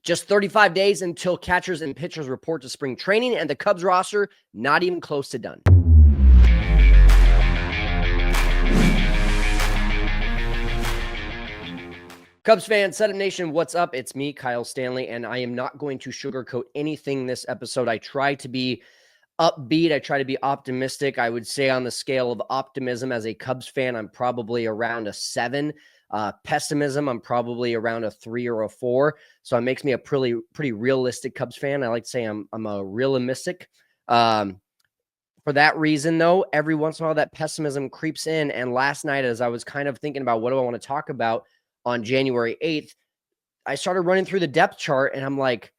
Just 35 days until catchers and pitchers report to spring training, and the Cubs roster not even close to done. Cubs fans, Setup Nation, what's up? It's me, Kyle Stanley, and I am not going to sugarcoat anything this episode. I try to be upbeat. I try to be optimistic. I would say on the scale of optimism as a Cubs fan, I'm probably around a 7. Pessimism, I'm probably around a 3 or a 4. So it makes me a pretty realistic Cubs fan. I like to say I'm a realistic. For that reason, though, every once in a while that pessimism creeps in. And last night, as I was kind of thinking about what do I want to talk about on January 8th, I started running through the depth chart, and I'm like,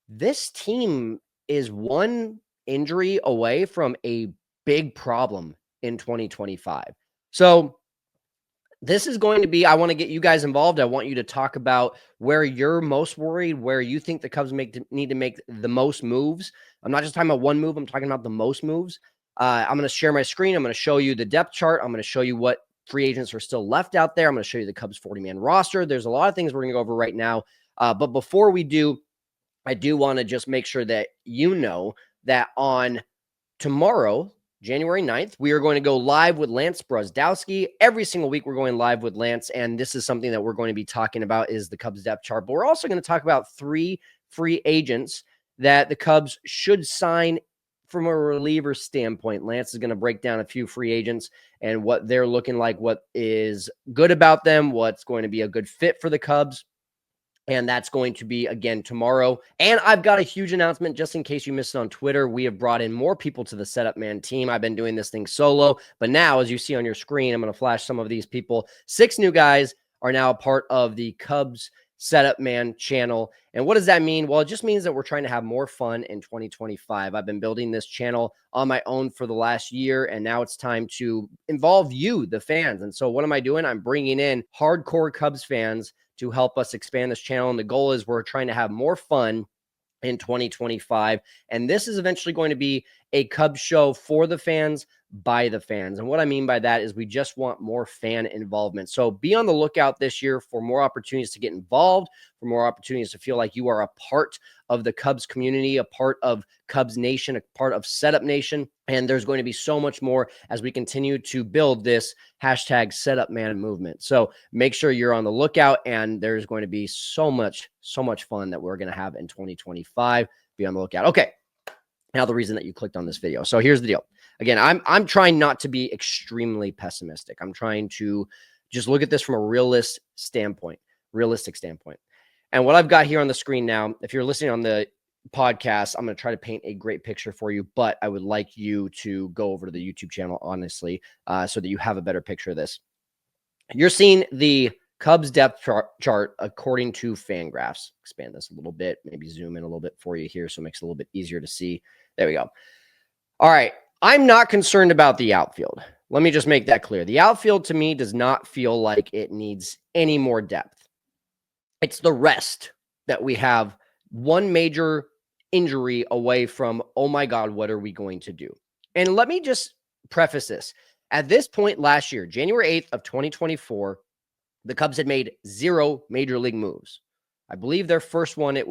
this team is one injury away from a big problem in 2025. So this is going to be, I want to get you guys involved. I want you to talk about where you're most worried, where you think the Cubs need to make the most moves. I'm not just talking about one move. I'm talking about the most moves. I'm going to share my screen. I'm going to show you the depth chart. I'm going to show you what free agents are still left out there. I'm going to show you the Cubs 40-man roster. There's a lot of things we're going to go over right now. But before we do, I do want to just make sure that you know that on tomorrow, January 9th, we are going to go live with Lance Brozdowski. Every single week, we're going live with Lance, and this is something that we're going to be talking about is the Cubs depth chart. But we're also going to talk about 3 free agents that the Cubs should sign from a reliever standpoint. Lance is going to break down a few free agents and what they're looking like, what is good about them, what's going to be a good fit for the Cubs. And that's going to be, again, tomorrow. And I've got a huge announcement just in case you missed it on Twitter. We have brought in more people to the Setup Man team. I've been doing this thing solo. But now, as you see on your screen, I'm going to flash some of these people. 6 new guys are now a part of the Cubs Setup Man channel. And what does that mean? Well, it just means that we're trying to have more fun in 2025. I've been building this channel on my own for the last year, and now it's time to involve you, the fans. And so what am I doing? I'm bringing in hardcore Cubs fans to help us expand this channel. And the goal is we're trying to have more fun in 2025. And this is eventually going to be a Cubs show for the fans, by the fans. And what I mean by that is we just want more fan involvement. So be on the lookout this year for more opportunities to get involved, for more opportunities to feel like you are a part of the Cubs community, a part of Cubs Nation, a part of Setup Nation. And there's going to be so much more as we continue to build this hashtag Setup Man movement. So make sure you're on the lookout, and there's going to be so much fun that we're going to have in 2025. Be on the lookout. Okay. Now the reason that you clicked on this video. So here's the deal. Again, I'm trying not to be extremely pessimistic. I'm trying to just look at this from a realistic standpoint. And what I've got here on the screen now, if you're listening on the podcast, I'm going to try to paint a great picture for you, but I would like you to go over to the YouTube channel, honestly, so that you have a better picture of this. You're seeing the Cubs depth chart according to Fangraphs. Expand this a little bit, maybe zoom in a little bit for you here so it makes it a little bit easier to see. There we go. All right. I'm not concerned about the outfield. Let me just make that clear. The outfield to me does not feel like it needs any more depth. It's the rest that we have one major injury away from, oh my God, what are we going to do? And let me just preface this. At this point last year, January 8th of 2024, the Cubs had made 0 major league moves. I believe their first one, it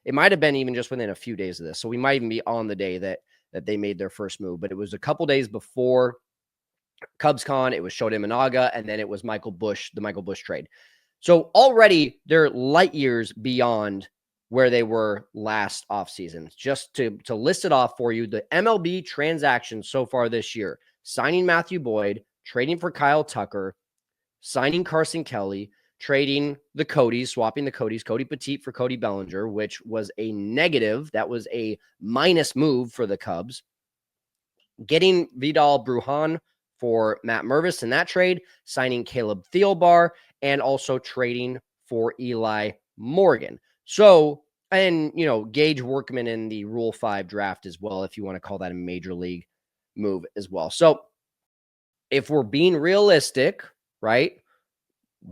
might have been even just within a few days of this. So we might even be on the day that they made their first move, but it was a couple days before CubsCon. It was Shota Imanaga, and then it was the Michael Busch trade. So already they're light years beyond where they were last offseason. Just to list it off for you, the MLB transactions so far this year: signing Matthew Boyd, trading for Kyle Tucker, signing Carson Kelly, trading the Codys, swapping the Codys, Cody Petit for Cody Bellinger, which was a negative. That was a minus move for the Cubs. Getting Vidal Brujan for Matt Mervis in that trade, signing Caleb Thielbar, and also trading for Eli Morgan. So, and, Gage Workman in the Rule 5 draft as well, if you want to call that a major league move as well. So if we're being realistic, right,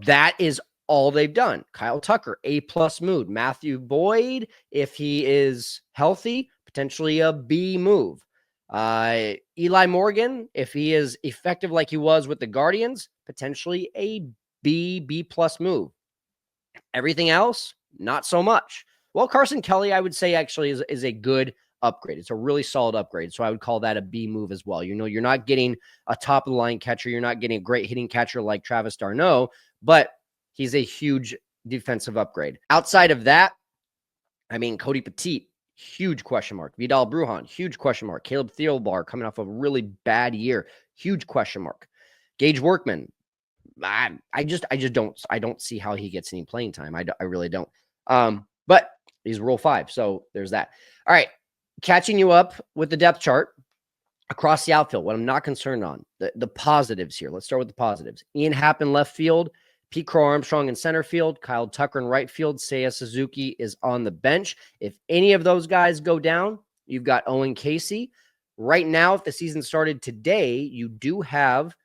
that is all they've done. Kyle Tucker, A+ move. Matthew Boyd, if he is healthy, potentially a B move. Eli Morgan, if he is effective like he was with the Guardians, potentially a B+ move. Everything else, not so much. Well, Carson Kelly, I would say actually is a good upgrade. It's a really solid upgrade. So I would call that a B move as well. You're not getting a top of the line catcher. You're not getting a great hitting catcher like Travis d'Arnaud, but he's a huge defensive upgrade. Outside of that, I mean, Cody Petit, huge question mark. Vidal Brujan, huge question mark. Caleb Thielbar coming off a really bad year, huge question mark. Gage Workman, I just don't see how he gets any playing time. I really don't. But he's Rule 5, so there's that. All right, catching you up with the depth chart across the outfield. What I'm not concerned on, the positives here. Let's start with the positives. Ian Happ in left field, Pete Crow-Armstrong in center field, Kyle Tucker in right field, Seiya Suzuki is on the bench. If any of those guys go down, you've got Owen Casey. Right now, if the season started today, you do have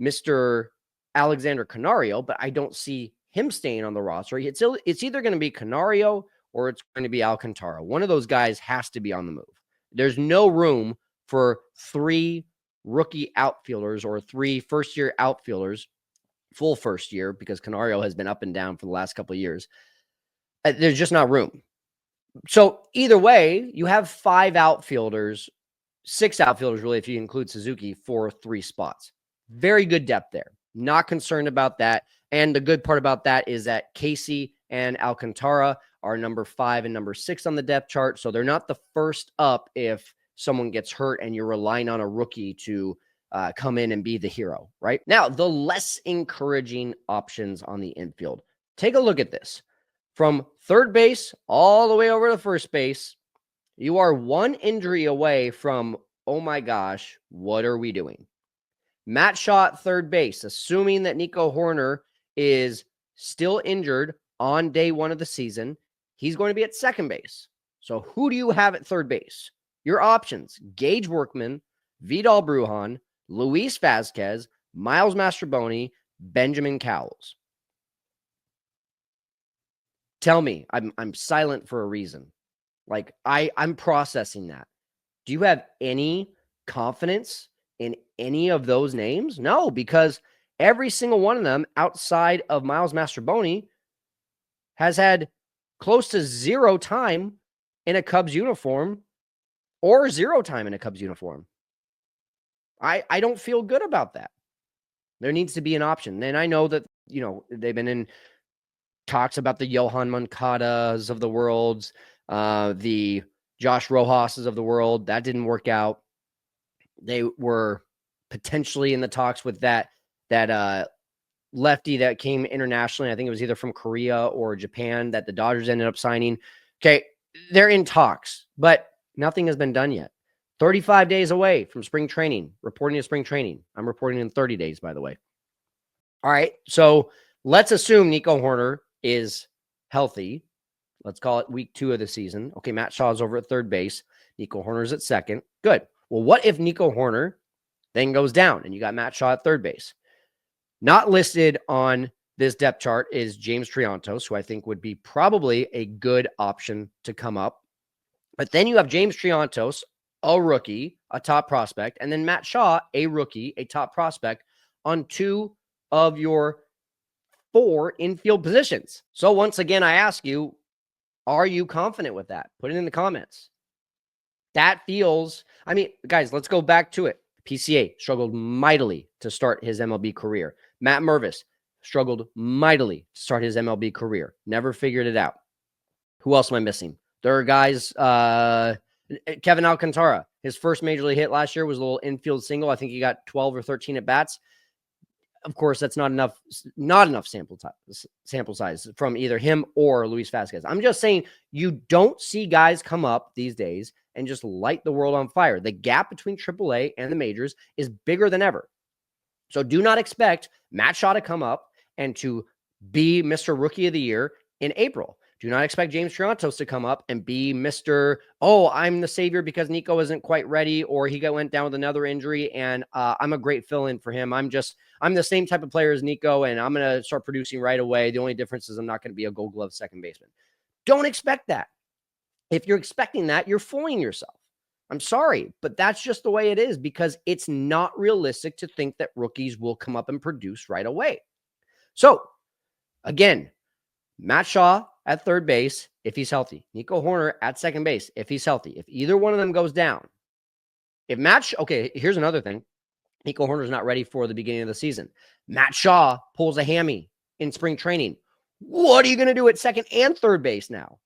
Mr. Alexander Canario, but I don't see him staying on the roster. It's either going to be Canario or it's going to be Alcantara. One of those guys has to be on the move. There's no room for 3 rookie outfielders or 3 first-year outfielders, full first year, because Canario has been up and down for the last couple of years. There's just not room. So either way, you have 5 outfielders, 6 outfielders really, if you include Suzuki, for 3 spots. Very good depth there. Not concerned about that. And the good part about that is that Casey and Alcantara are number 5 and number 6 on the depth chart. So they're not the first up if someone gets hurt and you're relying on a rookie to come in and be the hero, right? Now, the less encouraging options on the infield. Take a look at this. From third base all the way over to first base, you are 1 injury away from, oh my gosh, what are we doing? Matt Shaw at third base, assuming that Nico Horner is still injured on day 1 of the season, he's going to be at second base. So who do you have at third base? Your options: Gage Workman, Vidal Brujan, Luis Vasquez, Miles Mastroboni, Benjamin Cowles. Tell me, I'm silent for a reason. Like I'm processing that. Do you have any confidence in any of those names? No, because every single one of them outside of Miles Mastroboni has had close to 0 time in a Cubs uniform or 0 time in a Cubs uniform. I don't feel good about that. There needs to be an option. And I know that, they've been in talks about the Johan Moncadas of the world, the Josh Rojas's of the world. That didn't work out. They were potentially in the talks with that lefty that came internationally. I think it was either from Korea or Japan that the Dodgers ended up signing. Okay, they're in talks, but nothing has been done yet. 35 days away from spring training, reporting to spring training. I'm reporting in 30 days, by the way. All right, so let's assume Nico Horner is healthy. Let's call it week 2 of the season. Okay, Matt Shaw's over at third base. Nico Horner's at second. Good. Well, what if Nico Horner then goes down and you got Matt Shaw at third base? Not listed on this depth chart is James Triantos, who I think would be probably a good option to come up. But then you have James Triantos, a rookie, a top prospect, and then Matt Shaw, a rookie, a top prospect, on 2 of your 4 infield positions. So once again, I ask you, are you confident with that? Put it in the comments. That feels, guys, let's go back to it. PCA struggled mightily to start his MLB career. Matt Mervis struggled mightily to start his MLB career. Never figured it out. Who else am I missing? There are guys, Kevin Alcantara, his first major league hit last year was a little infield single. I think he got 12 or 13 at bats. Of course, that's not enough sample size from either him or Luis Vasquez. I'm just saying you don't see guys come up these days and just light the world on fire. The gap between AAA and the majors is bigger than ever. So do not expect Matt Shaw to come up and to be Mr. Rookie of the Year in April. Do not expect James Triantos to come up and be Mr. Oh, I'm the savior because Nico isn't quite ready, or he went down with another injury and I'm a great fill-in for him. I'm the same type of player as Nico and I'm going to start producing right away. The only difference is I'm not going to be a Gold Glove second baseman. Don't expect that. If you're expecting that, you're fooling yourself. I'm sorry, but that's just the way it is because it's not realistic to think that rookies will come up and produce right away. So, again, Matt Shaw at third base if he's healthy. Nico Hoerner at second base if he's healthy. If either one of them goes down, okay, here's another thing. Nico Hoerner's not ready for the beginning of the season. Matt Shaw pulls a hammy in spring training. What are you going to do at second and third base now?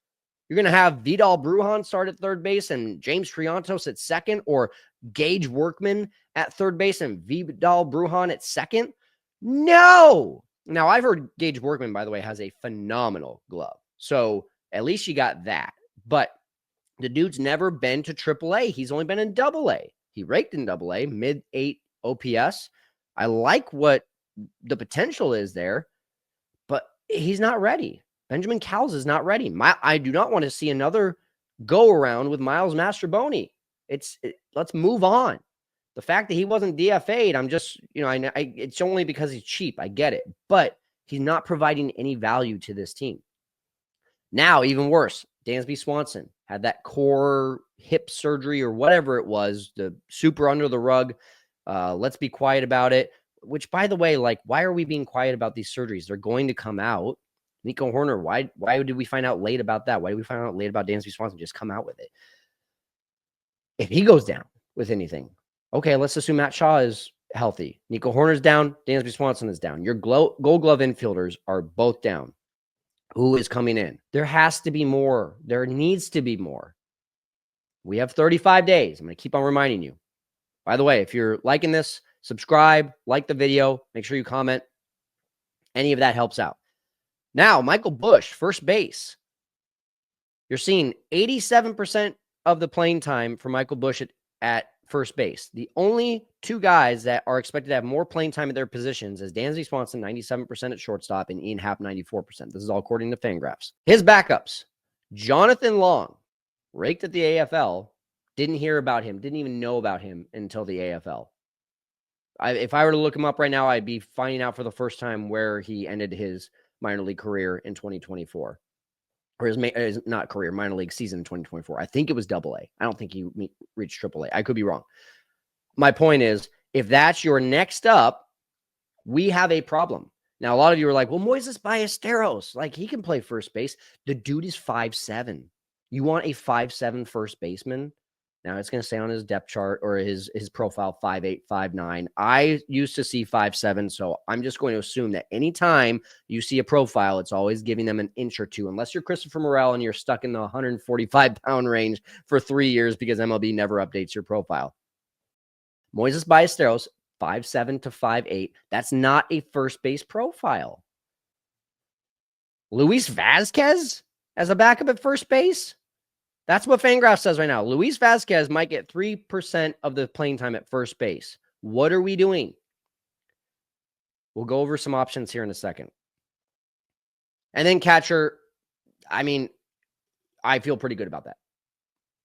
You're going to have Vidal Brujan start at third base and James Triantos at second, or Gage Workman at third base and Vidal Brujan at second? No. Now, I've heard Gage Workman, by the way, has a phenomenal glove. So at least you got that. But the dude's never been to AAA. He's only been in AA. He raked in AA, mid-8 OPS. I like what the potential is there, but he's not ready. Benjamin Cowles is not ready. I do not want to see another go around with Miles Mastrobuoni. Let's move on. The fact that he wasn't DFA'd, I'm just, it's only because he's cheap. I get it, but he's not providing any value to this team. Now, even worse, Dansby Swanson had that core hip surgery or whatever it was, the super under the rug. Let's be quiet about it. Which, by the way, why are we being quiet about these surgeries? They're going to come out. Nico Hoerner, why did we find out late about that? Why did we find out late about Dansby Swanson? Just come out with it. If he goes down with anything, okay, let's assume Matt Shaw is healthy. Nico Hoerner's down. Dansby Swanson is down. Your Gold Glove infielders are both down. Who is coming in? There has to be more. There needs to be more. We have 35 days. I'm going to keep on reminding you. By the way, if you're liking this, subscribe, like the video, make sure you comment. Any of that helps out. Now, Michael Busch, first base. You're seeing 87% of the playing time for Michael Busch at first base. The only two guys that are expected to have more playing time at their positions is Dansby Swanson, 97% at shortstop, and Ian Happ, 94%. This is all according to Fangraphs. His backups, Jonathan Long, raked at the AFL, didn't hear about him, didn't even know about him until the AFL. If I were to look him up right now, I'd be finding out for the first time where he ended his minor league career in 2024. Or his not career, minor league season in 2024. I think it was AA. I don't think he reached AAA. I could be wrong. My point is, if that's your next up, we have a problem. Now, a lot of you are like, well, Moises Ballesteros, he can play first base. The dude is 5'7". You want a 5'7" first baseman? Now, it's going to say on his depth chart or his profile 5'8", 5'9". I used to see 5'7", so I'm just going to assume that anytime you see a profile, it's always giving them an inch or two, unless you're Christopher Morel and you're stuck in the 145-pound range for 3 years because MLB never updates your profile. Moises Ballesteros, 5'7" to 5'8". That's not a first base profile. Luis Vazquez as a backup at first base? That's what Fangraphs says right now. Luis Vazquez might get 3% of the playing time at first base. What are we doing? We'll go over some options here in a second. And then catcher, I feel pretty good about that.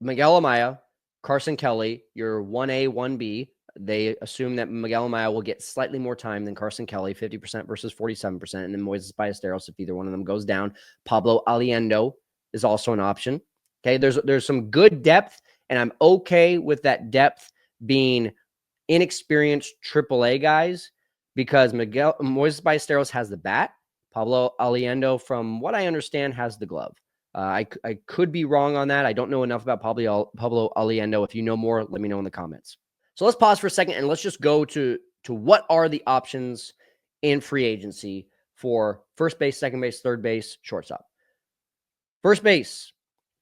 Miguel Amaya, Carson Kelly, your 1A, 1B. They assume that Miguel Amaya will get slightly more time than Carson Kelly, 50% versus 47%. And then Moises Ballesteros, if either one of them goes down. Pablo Aliendo is also an option. Okay, there's some good depth, and I'm okay with that depth being inexperienced AAA guys because Moises Ballesteros has the bat. Pablo Aliendo, from what I understand, has the glove. I could be wrong on that. I don't know enough about Pablo Aliendo. If you know more, let me know in the comments. So let's pause for a second and let's just go to what are the options in free agency for first base, second base, third base, shortstop. First base,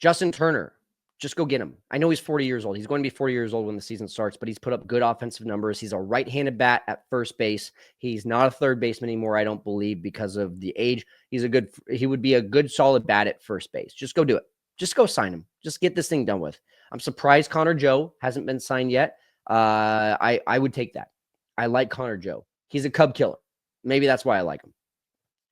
Justin Turner. Just go get him. I know he's 40 years old. He's going to be 40 years old when the season starts, but he's put up good offensive numbers. He's a right-handed bat at first base. He's not a third baseman anymore, I don't believe, because of the age. He would be a good solid bat at first base. Just go do it. Just go sign him. Just get this thing done with. I'm surprised Connor Joe hasn't been signed yet. I would take that. I like Connor Joe. He's a Cub killer. Maybe that's why I like him.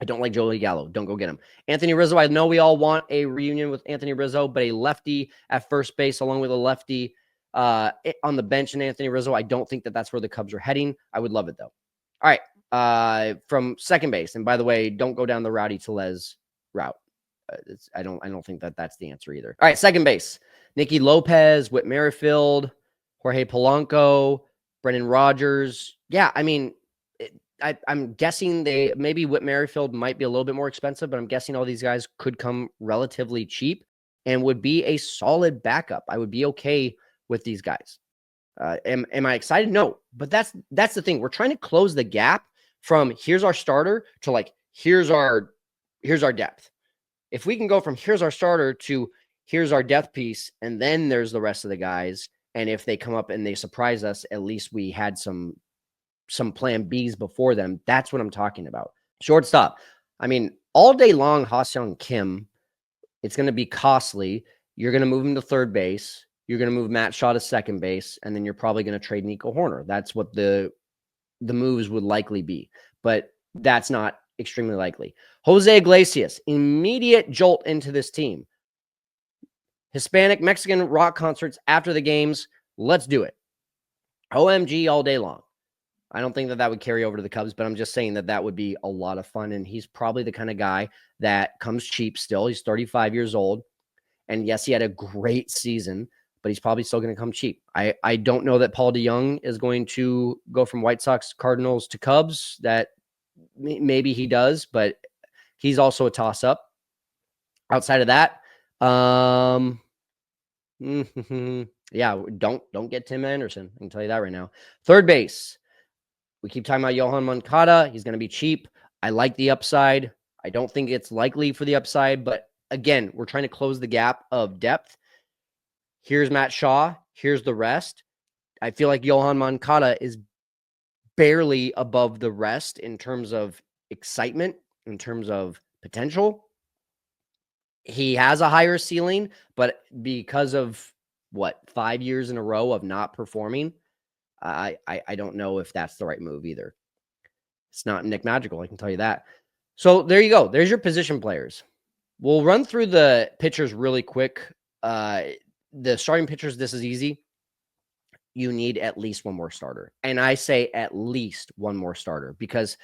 I don't like Joey Gallo. Don't go get him. Anthony Rizzo, I know we all want a reunion with Anthony Rizzo, but a lefty at first base along with a lefty on the bench and Anthony Rizzo, I don't think that that's where the Cubs are heading. I would love it, though. All right. From second base, and by the way, don't go down the Rowdy Tellez route. I don't think that that's the answer either. All right, second base. Nicky Lopez, Whit Merrifield, Jorge Polanco, Brendan Rodgers. Yeah, I'm guessing maybe Whit Merrifield might be a little bit more expensive, but I'm guessing all these guys could come relatively cheap and would be a solid backup. I would be okay with these guys. Am I excited? No, but that's the thing. We're trying to close the gap from here's our starter to like here's our depth. If we can go from here's our starter to here's our depth piece, and then there's the rest of the guys, and if they come up and they surprise us, at least we had some plan Bs before them. That's what I'm talking about. Shortstop. I mean, all day long, Ha-Seong Kim, it's going to be costly. You're going to move him to third base. You're going to move Matt Shaw to second base, and then you're probably going to trade Nico Horner. That's what the moves would likely be, but that's not extremely likely. Jose Iglesias, immediate jolt into this team. Hispanic, Mexican rock concerts after the games. Let's do it. OMG all day long. I don't think that would carry over to the Cubs, but I'm just saying that would be a lot of fun. And he's probably the kind of guy that comes cheap still. He's 35 years old. And yes, he had a great season, but he's probably still going to come cheap. I don't know that Paul DeJong is going to go from White Sox, Cardinals to Cubs. That maybe he does, but he's also a toss-up. Outside of that, yeah, don't get Tim Anderson. I can tell you that right now. Third base. We keep talking about Yohan Moncada. He's going to be cheap. I like the upside. I don't think it's likely for the upside, but again, we're trying to close the gap of depth. Here's Matt Shaw. Here's the rest. I feel like Yohan Moncada is barely above the rest in terms of excitement, in terms of potential. He has a higher ceiling, but because of 5 years in a row of not performing, I don't know if that's the right move either. It's not Nick Magical, I can tell you that. So there you go. There's your position players. We'll run through the pitchers really quick. The starting pitchers, this is easy. You need at least one more starter. And I say at least one more starter because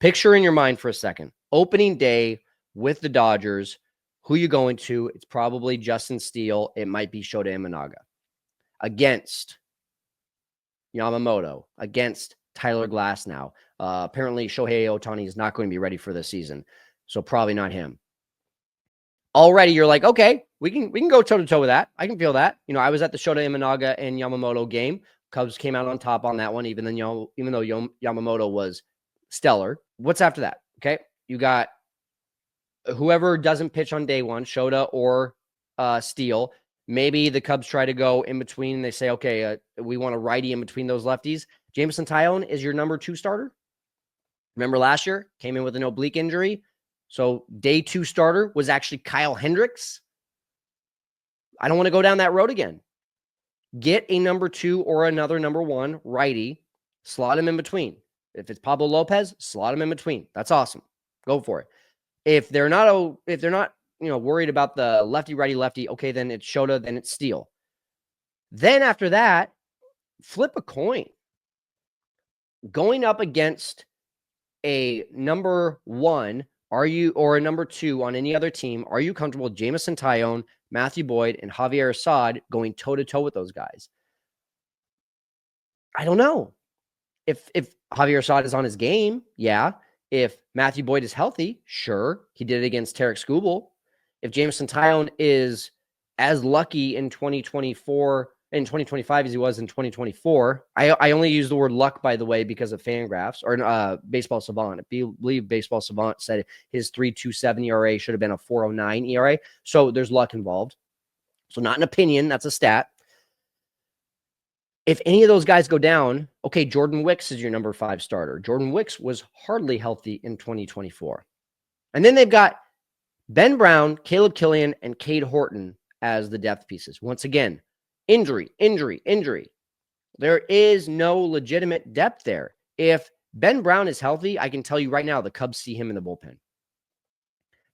picture in your mind for a second. Opening day with the Dodgers, who you going to? It's probably Justin Steele. It might be Shota Imanaga. Against Yamamoto, against Tyler Glasnow. Apparently, Shohei Ohtani is not going to be ready for this season, so probably not him. Already, you're like, okay, we can go toe-to-toe with that. I can feel that. I was at the Shota Imanaga and Yamamoto game. Cubs came out on top on that one, even though Yamamoto was stellar. What's after that? Okay, you got whoever doesn't pitch on day one, Shota or Steele. Maybe the Cubs try to go in between. And they say, okay, we want a righty in between those lefties. Jameson Taillon is your number 2 starter. Remember last year? Came in with an oblique injury. So day 2 starter was actually Kyle Hendricks. I don't want to go down that road again. Get a number 2 or another number 1 righty. Slot him in between. If it's Pablo Lopez, slot him in between. That's awesome. Go for it. If they're not worried about the lefty, righty, lefty, okay, then it's Shota, then it's Steele. Then after that, flip a coin. Going up against a number 1, or a number 2 on any other team, are you comfortable with Jameson Taillon, Matthew Boyd, and Javier Assad going toe-to-toe with those guys? I don't know. If Javier Assad is on his game, yeah. If Matthew Boyd is healthy, sure. He did it against Tarek Skubal. If Jameson Taillon is as lucky in 2025 as he was in 2024, I only use the word luck, by the way, because of Fangraphs or Baseball Savant. I believe Baseball Savant said his 3.27 ERA should have been a 4.09 ERA. So there's luck involved. So not an opinion, that's a stat. If any of those guys go down, okay, Jordan Wicks is your number 5 starter. Jordan Wicks was hardly healthy in 2024. And then they've got Ben Brown, Caleb Killian, and Cade Horton as the depth pieces. Once again, injury. There is no legitimate depth there. If Ben Brown is healthy, I can tell you right now, the Cubs see him in the bullpen.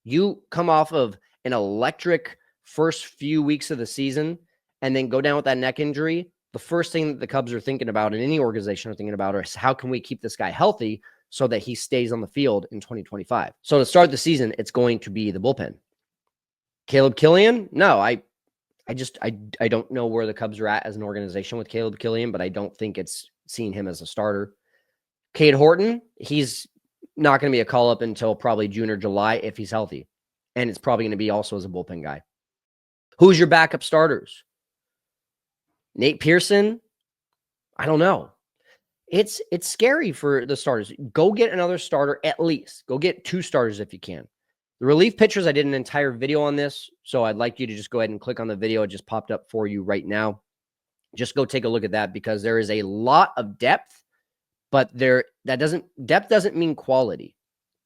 You come off of an electric first few weeks of the season and then go down with that neck injury. The first thing that the Cubs are thinking about, and any organization are thinking about, is how can we keep this guy healthy so that he stays on the field in 2025. So to start the season, it's going to be the bullpen. Caleb Killian? No, I don't know where the Cubs are at as an organization with Caleb Killian, but I don't think it's seeing him as a starter. Cade Horton, he's not going to be a call-up until probably June or July if he's healthy. And it's probably going to be also as a bullpen guy. Who's your backup starters? Nate Pearson? I don't know. It's scary for the starters. Go get another starter at least. Go get 2 starters if you can. The relief pitchers, I did an entire video on this, so I'd like you to just go ahead and click on the video. It just popped up for you right now. Just go take a look at that because there is a lot of depth, but depth doesn't mean quality.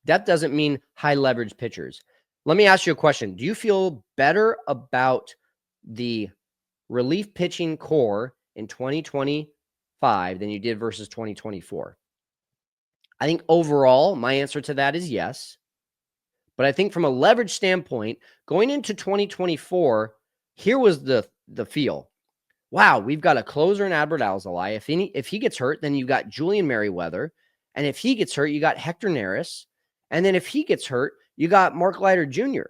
Depth doesn't mean high leverage pitchers. Let me ask you a question. Do you feel better about the relief pitching core in 2025 than you did versus 2024? I think overall, my answer to that is yes. But I think from a leverage standpoint, going into 2024, here was the feel. Wow, we've got a closer in Albert Alzolay. If he gets hurt, then you got Julian Merriweather. And if he gets hurt, you got Hector Neris. And then if he gets hurt, you got Mark Leiter Jr.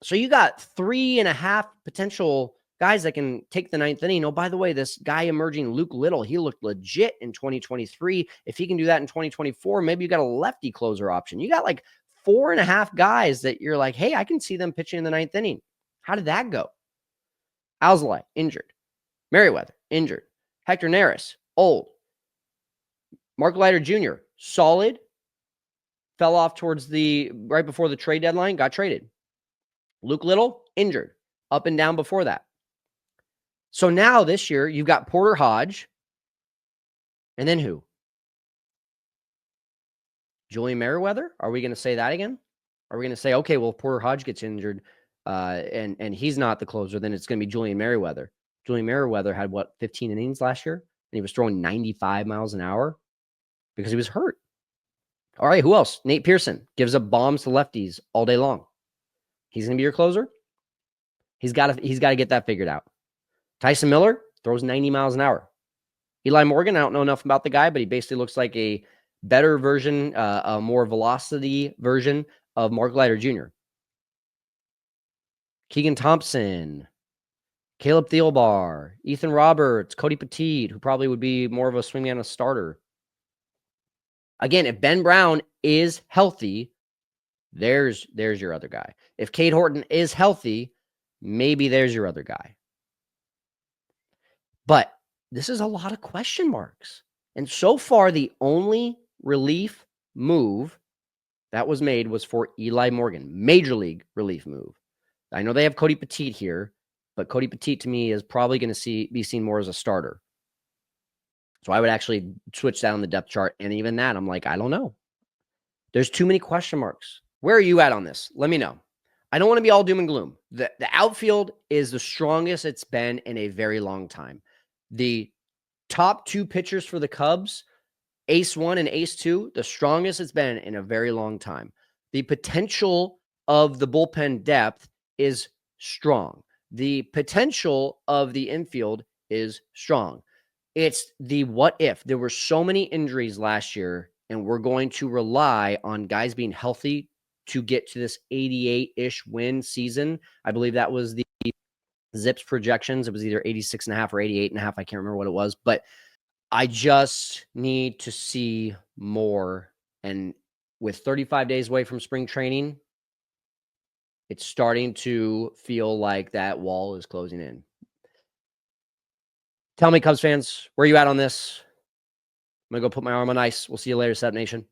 So you got 3.5 potential guys that can take the 9th inning. Oh, by the way, this guy emerging, Luke Little, he looked legit in 2023. If he can do that in 2024, maybe you got a lefty closer option. You got like 4.5 guys that you're like, hey, I can see them pitching in the 9th inning. How did that go? Alzolay, injured. Merriweather, injured. Hector Neris, old. Mark Leiter Jr., solid. Fell off towards right before the trade deadline, got traded. Luke Little, injured. Up and down before that. So now this year, you've got Porter Hodge. And then who? Julian Merriweather? Are we going to say that again? Are we going to say, okay, well, if Porter Hodge gets injured and he's not the closer, then it's going to be Julian Merriweather. Julian Merriweather had, 15 innings last year? And he was throwing 95 miles an hour because he was hurt. All right, who else? Nate Pearson gives up bombs to lefties all day long. He's going to be your closer? He's got to get that figured out. Tyson Miller throws 90 miles an hour. Eli Morgan, I don't know enough about the guy, but he basically looks like a better version, a more velocity version of Mark Leiter Jr. Keegan Thompson, Caleb Thielbar, Ethan Roberts, Cody Petit, who probably would be more of a swingman and a starter. Again, if Ben Brown is healthy, there's your other guy. If Cade Horton is healthy, maybe there's your other guy. But this is a lot of question marks. And so far, the only relief move that was made was for Eli Morgan. Major league relief move. I know they have Cody Petit here, but Cody Petit to me is probably going to be seen more as a starter. So I would actually switch down the depth chart. And even that, I'm like, I don't know. There's too many question marks. Where are you at on this? Let me know. I don't want to be all doom and gloom. The outfield is the strongest it's been in a very long time. The top 2 pitchers for the Cubs, Ace 1 and Ace 2, the strongest it's been in a very long time. The potential of the bullpen depth is strong. The potential of the infield is strong. It's the what if. There were so many injuries last year, and we're going to rely on guys being healthy to get to this 88-ish win season. I believe that was the Zips projections. It was either 86.5 or 88.5. I can't remember what it was, but I just need to see more. And with 35 days away from spring training, it's starting to feel like that wall is closing in. Tell me, Cubs fans, where are you at on this? I'm going to go put my arm on ice. We'll see you later, Setup Nation.